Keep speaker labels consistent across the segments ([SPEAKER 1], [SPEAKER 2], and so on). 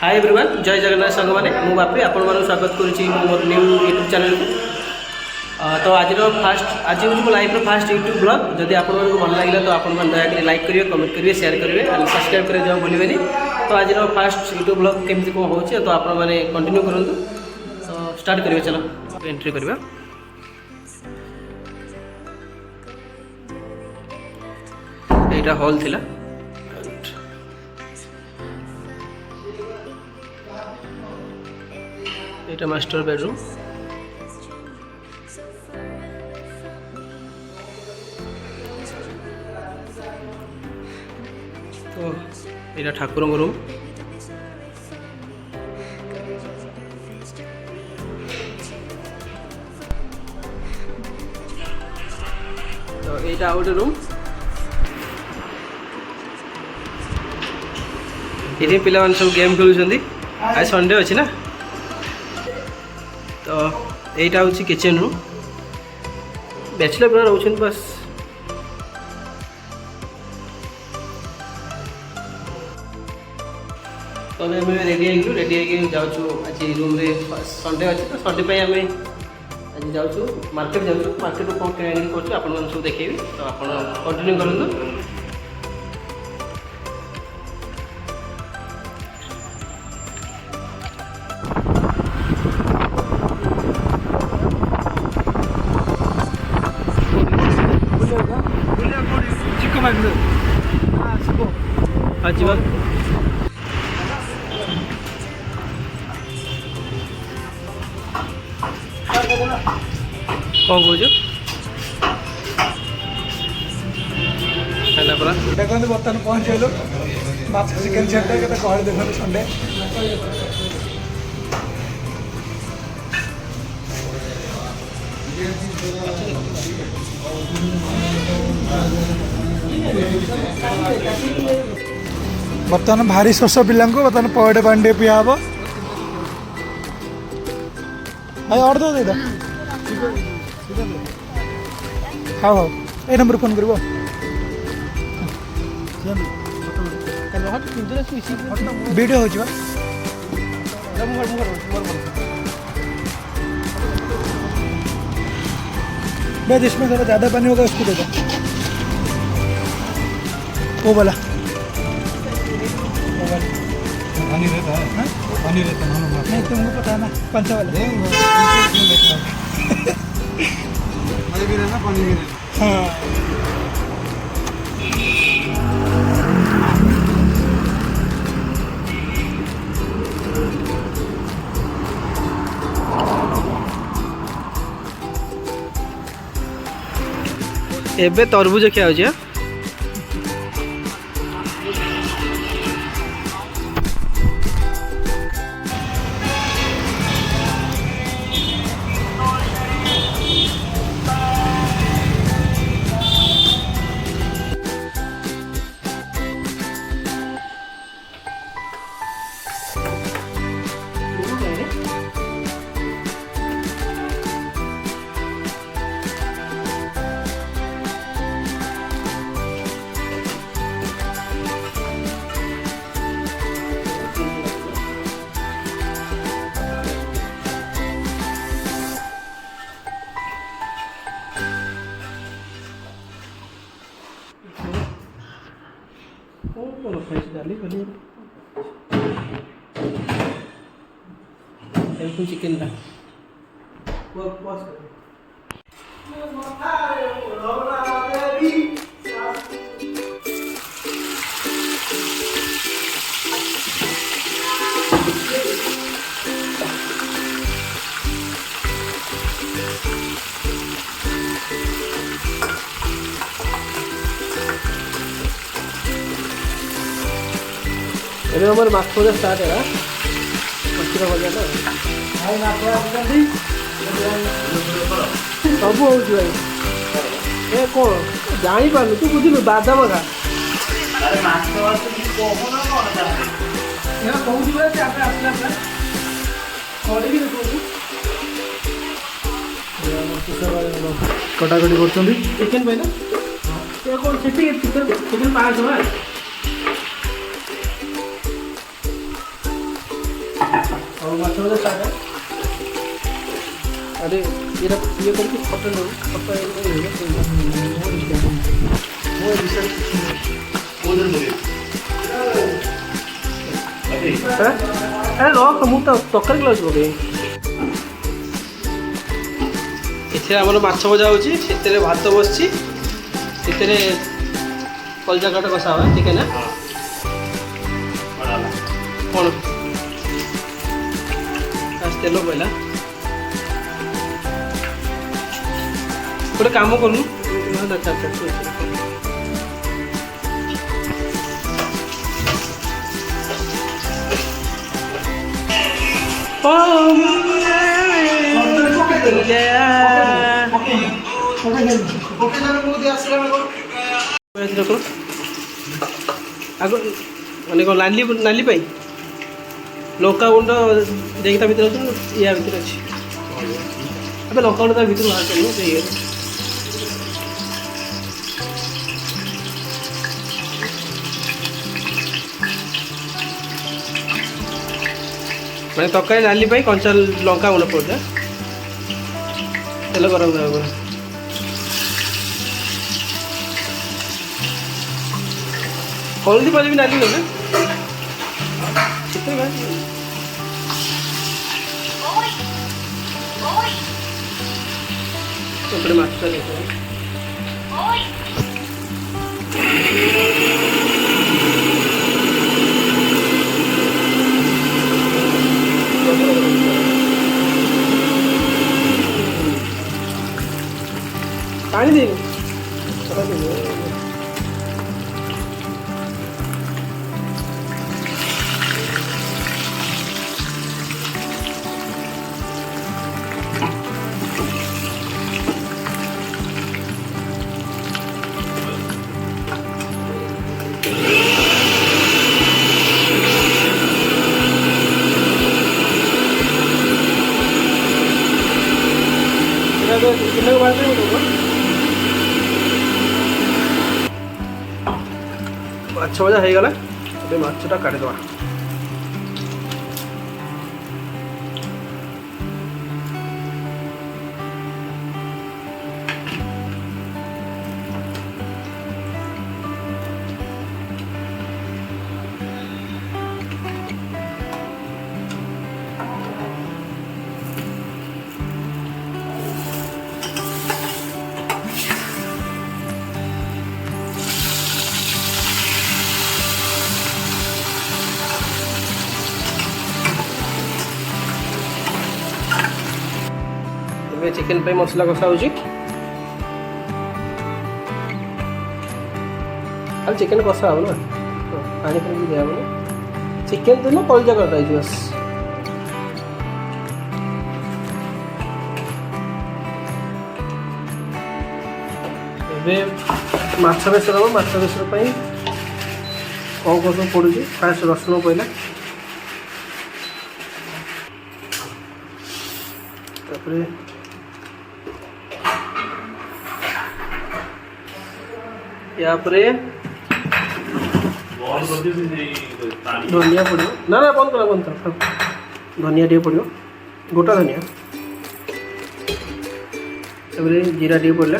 [SPEAKER 1] Hi everyone जय जगन्नाथ संग मैंने मु बापी आपण मानक स्वागत करुच्ची मो न्यू यूट्यूब चैनल को। तो आज आज हूँ मो लाइफ फास्ट यूट्यूब ब्लॉग जदि आप भल लगे तो आप दयाकोरी लाइक करेंगे कमेंट करेंगे शेयर करेंगे एंड सब्सक्राइब करें जब भूलें। तो आज फास्ट यूट्यूब ब्लॉग केमती कौन हो तो आप कंटिन्यू करूँ। तो स्टार्ट करेंगे चलो एंट्री करवा। यहाँ हॉल थिला এটা মাস্টার বেডরুম। তো এটা ঠাকুরଙ୍କ রুম। তো এইটা আর ଗୋଟେ রুম। ଏଠି ପିଲାମାନେ ସବୁ ଗେମ୍ ଖେଳୁଛନ୍ତି। ଆଜି ସଣ୍ଡେ ଅଛି ନା। तो यहाँ हूँ किचन रूम। बैचलर पूरा रोच बस तो आम रेडी जाऊँ आज रूम रे संडे अच्छे तो संडे पे आम आज जाऊँ मार्केट जाऊँ मार्केट कौन किणाकिणी कर आप सब देखेबी। तो आप कंटिन्यू करूँ। आज कौन कौच
[SPEAKER 2] देखते बर्तमान पहुँचल माछ चिकेन सेट के कहले देखते संडे बर्तमान भारी शोष पिला बर्तमान पॉइंट पानी पिया हम भाई अर्ध दे हाँ हाँ ये नंबर फोन कर वीडियो हो जिसमें थोड़ा ज़्यादा पानी होगा उसको दे दो वो वाला पानी रहता है पानी रहता है नहीं तुमको पता है ना पंचा वाला पानी भी रहना पानी भी रहना हाँ
[SPEAKER 1] एबे तरबुज क्या हो चिकेन था ଏବେ ଆମର ମାଛ ଭଜା ଷ୍ଟାର୍ଟ ହେଲା। ମାଛର ଭଜା ନା ଭାଇ ମାଛ ଆସୁଛନ୍ତି ସବୁ ହେଉଛି ଭାଇ। ଏ କ'ଣ ଜାଣିପାରୁନୁ ତୁ ବୁଝିଲୁ ବାଦାମ ଖା କହୁଛି ବା ସେ ଆପେ ଆସିଲା ପୁରା କରିବି
[SPEAKER 2] कटाकटी कर
[SPEAKER 1] चिकेन पे ना कौन सेठी चिकेन 5 टका और माछ भजा स्टार्ट है। अरे ये करके फोटो लो, फोटो लक ମୁଁ ତ ତରକାରୀ ଗ୍ଲାସ୍ ପକେଇ ଏଥିରେ ଆମର ମାଛ ଭଜା ହେଉଛି, ସେଥିରେ ଭାତ ବସିଛି, ସେଥିରେ କଲଜା କାଟ କଷା ହବ ଚିକେନ କ'ଣ ତେଲ ପଇଲା। ଗୋଟେ କାମ କରୁନୁ ଆଗ ମାନେ କ'ଣ ନାଲି ନାଲି ପାଇଁ ଲଙ୍କା ଗୁଣ୍ଡ ଦେଇକି ତା ଭିତରେ ଅଛି, ୟା ଭିତରେ ଅଛି। ଏବେ ଲଙ୍କା ଗୁଣ୍ଡ ତା ଭିତରୁ ବାହାର କରିବ ସେଇ ମାନେ ତରକାରୀ ନାଲି ପାଇଁ କଞ୍ଚା ଲଙ୍କା ଗୁଣ୍ଡ ପଡ଼ୁଛି। ତେଲ ଗରମ ହେବ ହଳଦୀ ପାଣି ବି ନାଲି ନୁହେଁ ସେଥିରେ ଏପଟେ ମାଛଟା ଦେଇଦେବା। ପାଣି ଦେଇନି ମାଛ ଭଜା ହେଇଗଲା। ଏବେ ମାଛଟା କାଢ଼ିଦେବା। ଏବେ ଚିକେନ ପାଇଁ ମସଲା କଷା ହେଉଛି। ଖାଲି ଚିକେନ କଷା ହବ ନା, ପାଣି ଫାଣି ଦିଆହେବନି। ଚିକେନ ଦିନ କଲଜା କଟା ହେଇଛି ବାସ୍। ଏବେ ମାଛ ବେସର ହେବ। ମାଛ ବେସର ପାଇଁ କ'ଣ କ'ଣ ସବୁ ପଡ଼ୁଛି? ଫାଷ୍ଟ ରସୁଣ ପଇଲା, ତାପରେ या धनिया पड़ो ना ना बंद कर धनिया टे पड़ो गोटा धनिया जीरा टे पड़ला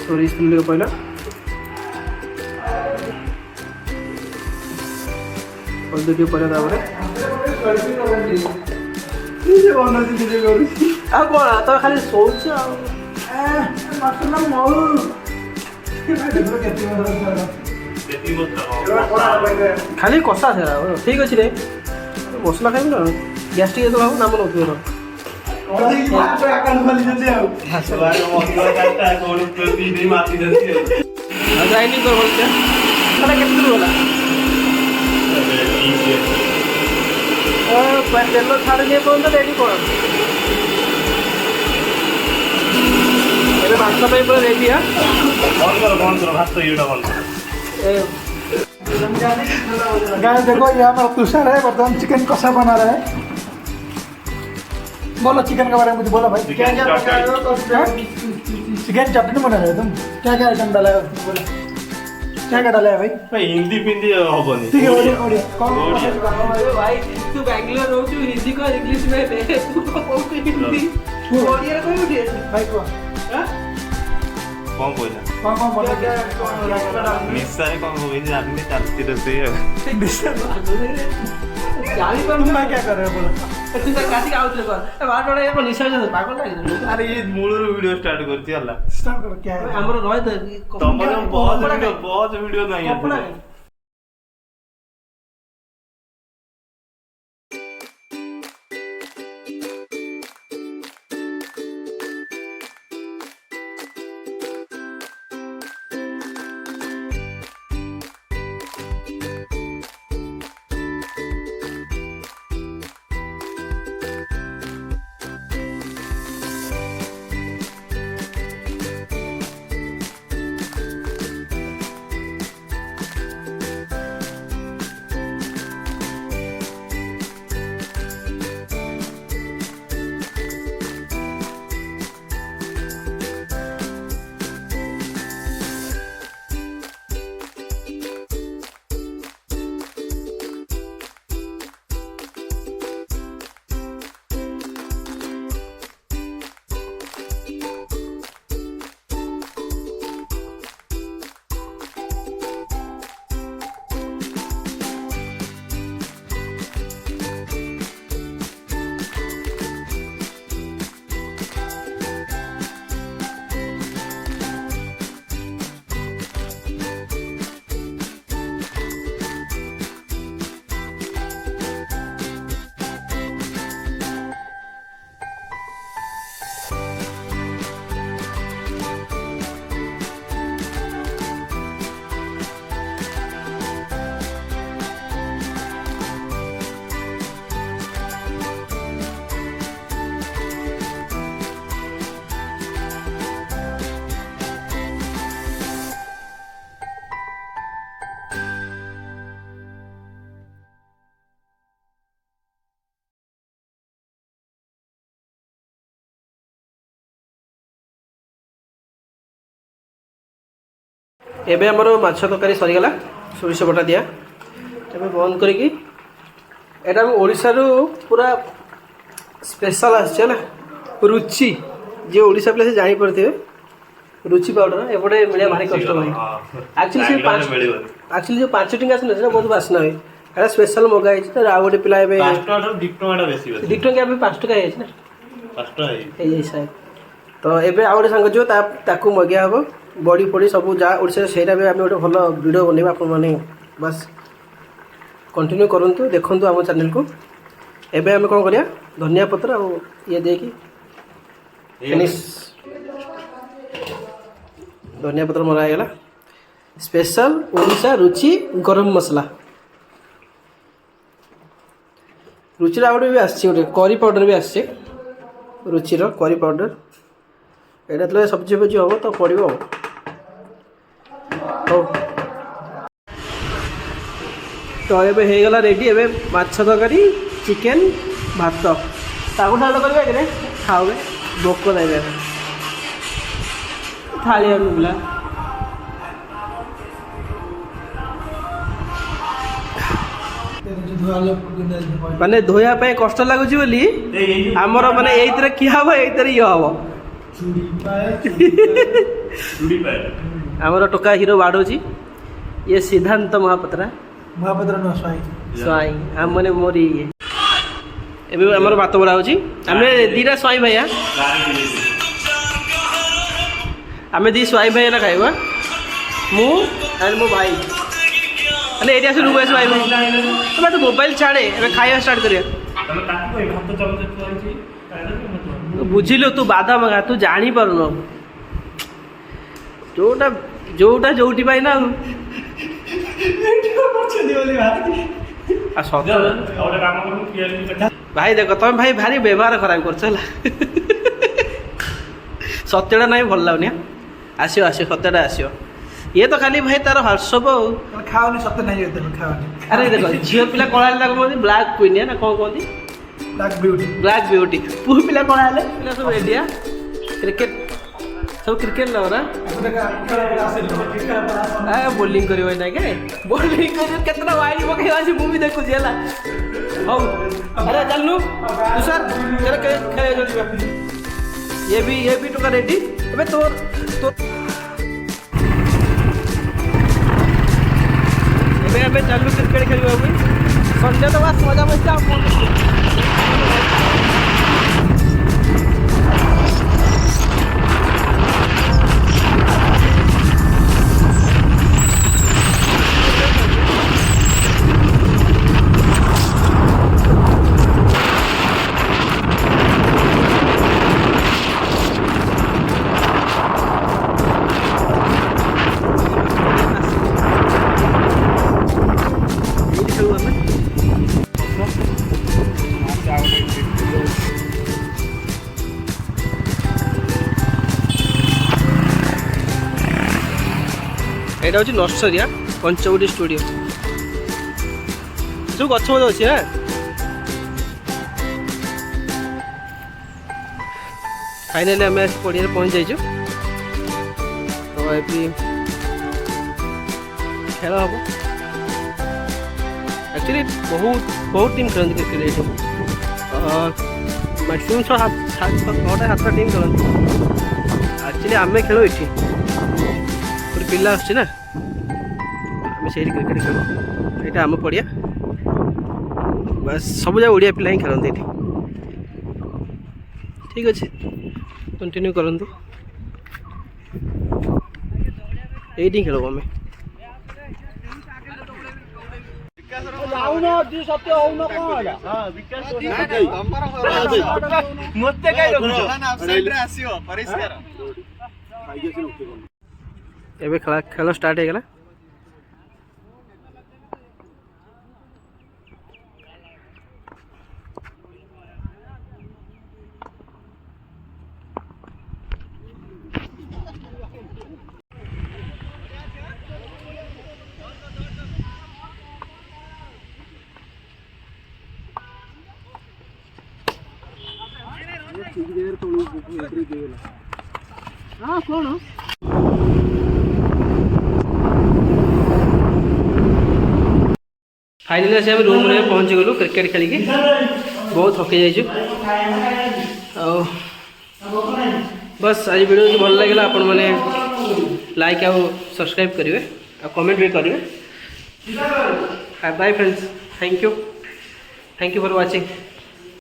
[SPEAKER 1] सोरिष तेल पड़ला हल्दी टे पड़ला तो खाली सोच खाली कषा से ठीक अच्छे रे मसला खाइबी ना गैस्ट्रिक तो भाव नाम नौ ग्राइंडिंग कर तेल छाड़ नहीं पड़ता रेडी कर मांस पूरा रेडी है
[SPEAKER 2] गाइस देखो ये हमारा तुषार है बर्तमान चिकन कषा बना रहा है। बोलो चिकन के बारे में कुछ बोलो भाई। चिकन चटनी बना रहे हो तुम? क्या क्या आइटम डाला है बोलो? क्या क्या डाला है भाई?
[SPEAKER 3] हिंदी फिंदी हबनी
[SPEAKER 2] ठीक है ओडिया ओडिया कौन
[SPEAKER 1] अरे भाई तू बैंगलोर रहू छु हिंदी को इंग्लिश में दे तू को हिंदी ओडिया को उठे
[SPEAKER 2] भाई को
[SPEAKER 3] कौन बोला
[SPEAKER 2] कौन बोला
[SPEAKER 3] निस्सारे कौन बोल जानने चलती रहती है
[SPEAKER 1] जानी पर
[SPEAKER 2] तुम मैं क्या कर रहे हो बोलो?
[SPEAKER 1] तू तो काटी आउट कर ए बार बार ये निशा से पागल लागे
[SPEAKER 3] अरे ये मूलर वीडियो स्टार्ट करती हल्ला
[SPEAKER 2] स्टार्ट करो क्या है?
[SPEAKER 1] हमरो रहे तो
[SPEAKER 3] तमरो बहुत वीडियो नहीं
[SPEAKER 1] कपड़ा
[SPEAKER 3] है
[SPEAKER 1] एबे हमर माछ तरकारी सरी गला सोरिष बटा दिया एबे बंद करिकी एटा हम ओडिसा रो पूरा स्पेशल आछे ना रुचि जे ओडिसा प्लेस जानि परथिबे रुचि पाउडर एपटे मिले भारी कष्ट भाई एक्चुअली जो 5 टंका आछन ना बहुत वासना है एटा स्पेशल मगाई छ आ गोटे पिला एबे
[SPEAKER 3] 5 टका 2 टका बेसी बेसी
[SPEAKER 1] 2 टंका एबे 5 टका है ना
[SPEAKER 3] 5 टका
[SPEAKER 1] है ये शायद तो एबे आ गोटे संग जो ताकू मगिया हबो बॉडी फॉडी सब जा ओडिसा सेटा भी आम गोटे भल वीडियो बनवा आप मैंने बस कंटिन्यू करंतु देखंतु आम चैनल को एबे आम कौन करिया धनिया पत्र आ ये देकी फिनिश धनिया पत्र मरा गला स्पेशल ओडिसा रुचि गरम मसला रुचि आउटे भी आछे गोटे करी पाउडर भी आछे रुचि रो करी पाउडर एटा तो सब्जी फब्जी हम तो पड़ो तो ये होगला रेडी एवं माछ तरकारी चिकेन भात ताकू ढाल कर खाओगे भोक देवे थाली मिला माने धोया कष्ट लगुच बोली आमर माने ये किए हम ये हम आमर टोका हिरो बाड़ौची ये सिद्धांत महापात्रा
[SPEAKER 2] महापात्र
[SPEAKER 1] स्वाई आम मैंने मोरी ये एबे आमर भात बड़ा होची आमे दीरा स्वाई भैया आमे दी स्वाई भैया ना खाइबा मु एंड मो भाई अने एरिया से रुबे स्वाई भाई तो तो मोबाइल छाड़े एबे खाइबा स्टार्ट करिया बुझिलो तू बाधा मगा तू जानी पारुनो जोटा जोटा जोटी पाई ना भाई देख तुम भाई भारी व्यवहार खराब कर सत्यटा ना भल लगुनि आसो आसो सत्यटा आसो ये तो खाली भाई तार हर्षप
[SPEAKER 2] खाओनी सत्य नहीं खाओनी
[SPEAKER 1] अरे देखो झील पिला कला ब्लाक क्वीन ना कौन कहती
[SPEAKER 2] ब्लैक ब्यूटी
[SPEAKER 1] पुह पिला कला सब रेडिया क्रिकेट सब क्रिकेट लवर बोलिंग कर बोलिंग केतना वाइड पकड़ा मुझे देखुची है हौ अरे चलनु तुषार चल खेल ये भी टोका रेडी अबे तोर एबे चलनु क्रिकेट खेल संडे तो बस मजा मस्ती এটা হচ্ছে নর্সরিয়া পঞ্চবটি স্টুডিও ସବୁ ଗଛ ମଧ୍ୟ ଅଛି ନା ଫାଇନାଲି ଆମେ ଆସି ପଡ଼ିଆରେ ପହଞ୍ଚି ଯାଇଛୁ ତ ଏବେ ଖେଳ ହେବ ଆକ୍ଚୁଆଲି ବହୁତ ଟିମ୍ ଖେଳନ୍ତି କ୍ରିକେଟ୍ ଏଇଠି ମ୍ୟାକ୍ସିମମ୍ 6-7ଟା ଟିମ୍ ଖେଳନ୍ତି ଆକ୍ଚୁଆଲି ଆମେ ଖେଳୁ ଏଠି ଗୋଟେ ପିଲା ଆସୁଛି ନା ଆମେ ସେଇଠି କ୍ରିକେଟ୍ ଖେଳୁ ଏଇଟା ଆମ ପଡ଼ିଆ ବାସ୍ ସବୁ ଯାକ ଓଡ଼ିଆ ପିଲା ହିଁ ଖେଳନ୍ତି ଏଠି ଠିକ୍ ଅଛି କଣ୍ଟିନ୍ୟୁ କରନ୍ତୁ ଏଇଠି ହିଁ ଖେଳୁ ଆମେ ଏବେ ଖେଳ ଷ୍ଟାର୍ଟ ହେଇଗଲା हाँ कौन फाइनली आम रूम में पहुँची गलु क्रिकेट खेल बहुत थकी जाइए बस आज वीडियो भल लगे आपण मैंने लाइक आउ सब्सक्राइब करेंगे आ कमेंट भी करेंगे bye friends thank you for watching.